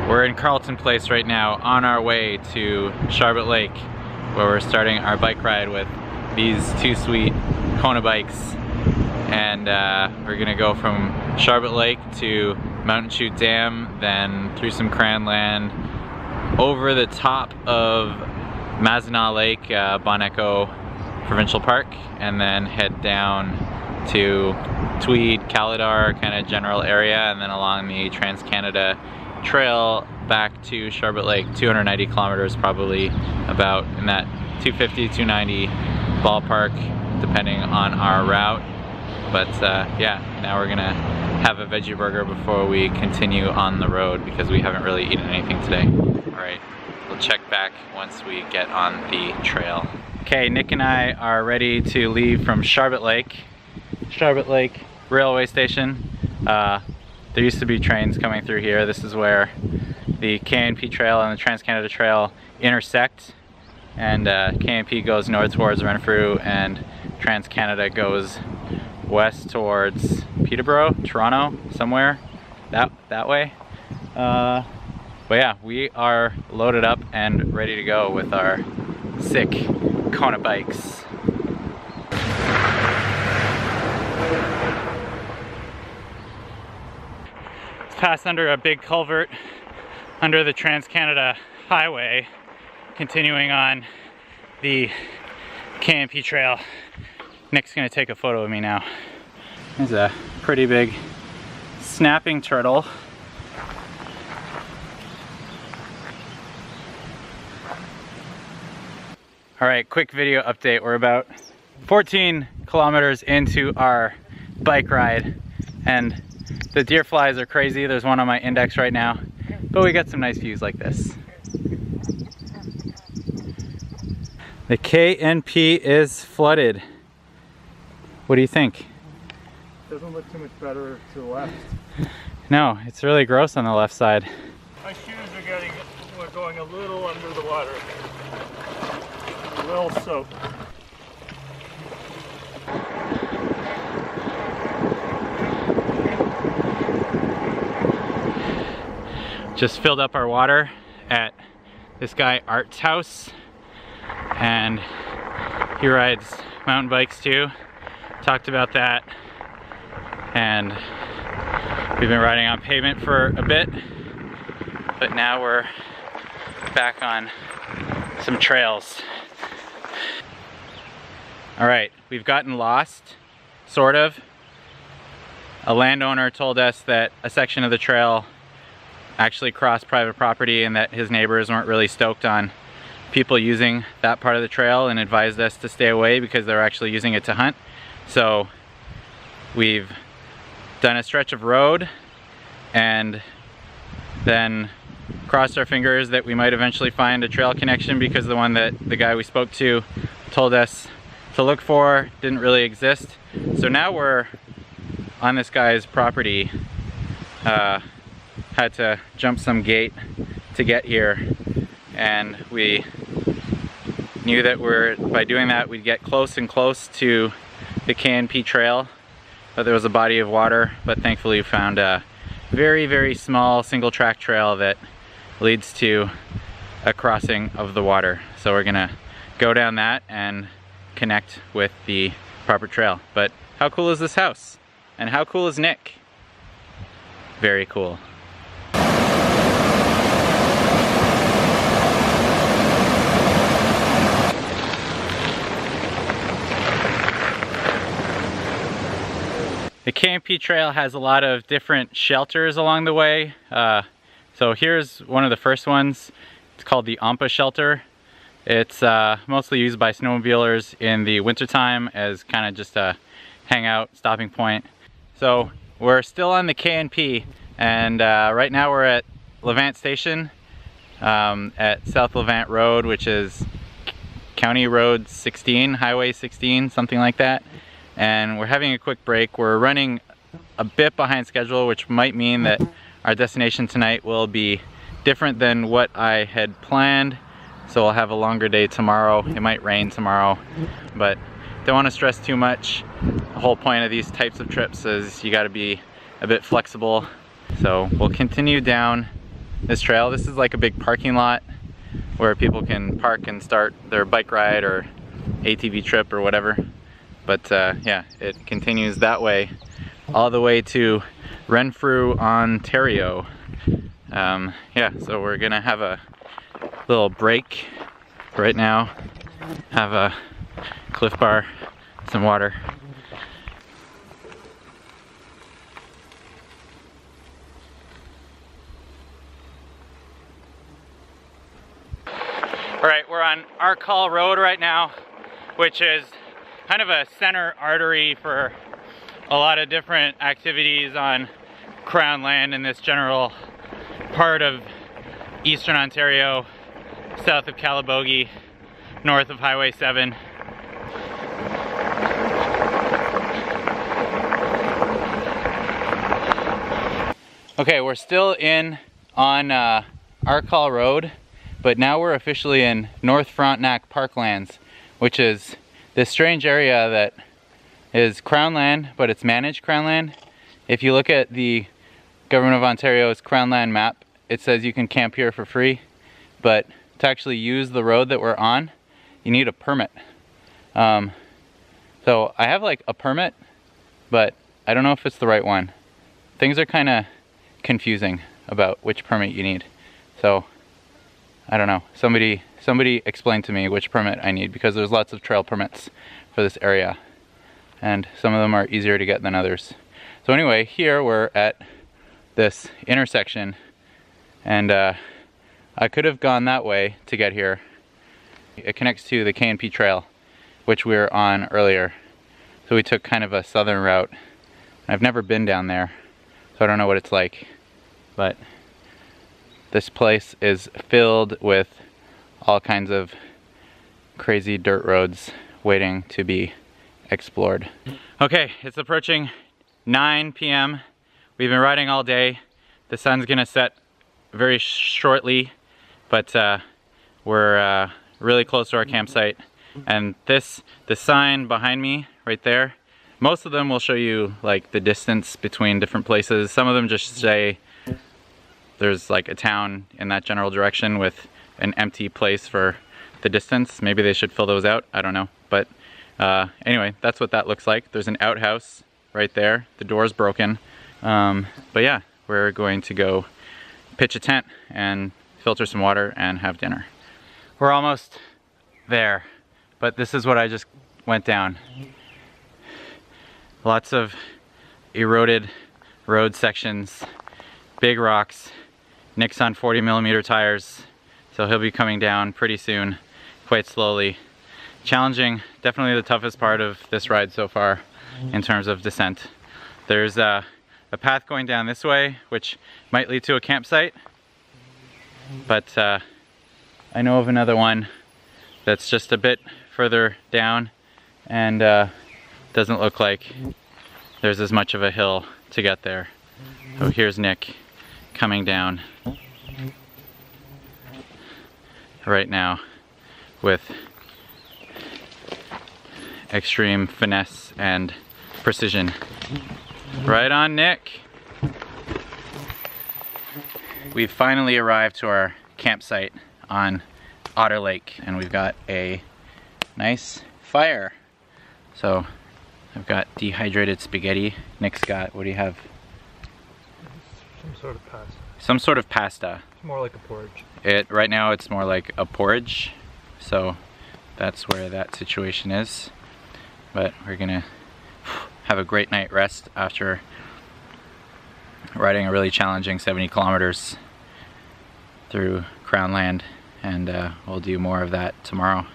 We're in Carlton Place right now on our way to Sharbot Lake, where we're starting our bike ride with these two sweet Kona bikes. And we're gonna go from Sharbot Lake to Mountain Chute Dam, then through some cranland, over the top of Mazenah Lake, Bon Echo Provincial Park, and then head down to Tweed, Calidar kind of general area, and then along the Trans-Canada Trail back to Sharbot Lake. 290 kilometers, probably about in that 250, 290 ballpark, depending on our route. But yeah, now we're gonna have a veggie burger before we continue on the road because we haven't really eaten anything today. All right, we'll check back once we get on the trail. Okay, Nick and I are ready to leave from Sharbot Lake railway station. There used to be trains coming through here. This is where the K&P Trail and the Trans-Canada Trail intersect, and K&P goes north towards Renfrew and Trans-Canada goes west towards Peterborough, Toronto, somewhere that way. But yeah, we are loaded up and ready to go with our sick Kona bikes. Let's pass under a big culvert under the Trans-Canada Highway, continuing on the K&P Trail. Nick's gonna take a photo of me now. There's a pretty big snapping turtle. All right, quick video update. We're about 14 kilometers into our bike ride, and the deer flies are crazy. There's one on my index right now, but we got some nice views like this. The K&P is flooded. What do you think? Doesn't look too much better to the left. No, it's really gross on the left side. My shoes are going a little under the water. A little soaked. Just filled up our water at this guy Art's house, and he rides mountain bikes too. Talked about that, and we've been riding on pavement for a bit, but now we're back on some trails. All right, we've gotten lost, sort of. A landowner told us that a section of the trail actually crossed private property and that his neighbors weren't really stoked on people using that part of the trail, and advised us to stay away because they're actually using it to hunt. So we've done a stretch of road and then crossed our fingers that we might eventually find a trail connection, because the one that the guy we spoke to told us to look for didn't really exist. So now we're on this guy's property. Had to jump some gate to get here, and we knew that by doing that we'd get close and close to the K&P Trail, but there was a body of water. But thankfully we found a very, very small single track trail that leads to a crossing of the water. So we're gonna go down that and connect with the proper trail. But how cool is this house? And how cool is Nick? Very cool. The K&P Trail has a lot of different shelters along the way. So here's one of the first ones. It's called the Ampa Shelter. It's mostly used by snowmobilers in the wintertime as kind of just a hangout stopping point. So we're still on the K&P, and right now we're at Lavant Station at South Lavant Road, which is County Road 16, Highway 16, something like that. And we're having a quick break. We're running a bit behind schedule, which might mean that our destination tonight will be different than what I had planned. So we'll have a longer day tomorrow. It might rain tomorrow, but don't want to stress too much. The whole point of these types of trips is you got to be a bit flexible. So we'll continue down this trail. This is like a big parking lot where people can park and start their bike ride or ATV trip or whatever. But yeah, it continues that way all the way to Renfrew, Ontario. Yeah, so we're gonna have a little break right now, have a Cliff Bar, some water. All right, we're on Arcol Road right now, which is kind of a center artery for a lot of different activities on Crown land in this general part of Eastern Ontario, south of Calabogie, north of Highway 7. Okay, we're still in on Arcol Road, but now we're officially in North Frontenac Park Lands, which is this strange area that is Crown land, but it's managed Crown land. If you look at the Government of Ontario's Crown land map, it says you can camp here for free, but to actually use the road that we're on, you need a permit. So I have like a permit, but I don't know if it's the right one. Things are kind of confusing about which permit you need. So I don't know. Somebody explain to me which permit I need, because there's lots of trail permits for this area, and some of them are easier to get than others. So anyway, here we're at this intersection, and I could have gone that way to get here. It connects to the K&P Trail, which we were on earlier. So we took kind of a southern route. I've never been down there, so I don't know what it's like. But this place is filled with all kinds of crazy dirt roads waiting to be explored. Okay, it's approaching 9 p.m. We've been riding all day. The sun's gonna set very shortly, but we're really close to our campsite. And the sign behind me right there, most of them will show you like the distance between different places. Some of them just say there's like a town in that general direction with an empty place for the distance. Maybe they should fill those out, I don't know. But anyway, that's what that looks like. There's an outhouse right there. The door's broken. But yeah, we're going to go pitch a tent and filter some water and have dinner. We're almost there, but this is what I just went down. Lots of eroded road sections, big rocks. Nick's on 40mm tires, so he'll be coming down pretty soon, quite slowly. Challenging, definitely the toughest part of this ride so far in terms of descent. There's a path going down this way, which might lead to a campsite, but I know of another one that's just a bit further down, and doesn't look like there's as much of a hill to get there. So here's Nick coming down right now with extreme finesse and precision. Right on, Nick. We've finally arrived to our campsite on Otter Lake, and we've got a nice fire. So I've got dehydrated spaghetti. Nick's got, what do you have? Some sort of pasta. Some sort of pasta. It's more like a porridge. Right now it's more like a porridge, so that's where that situation is. But we're gonna have a great night rest after riding a really challenging 70 kilometers through Crown land, and we'll do more of that tomorrow.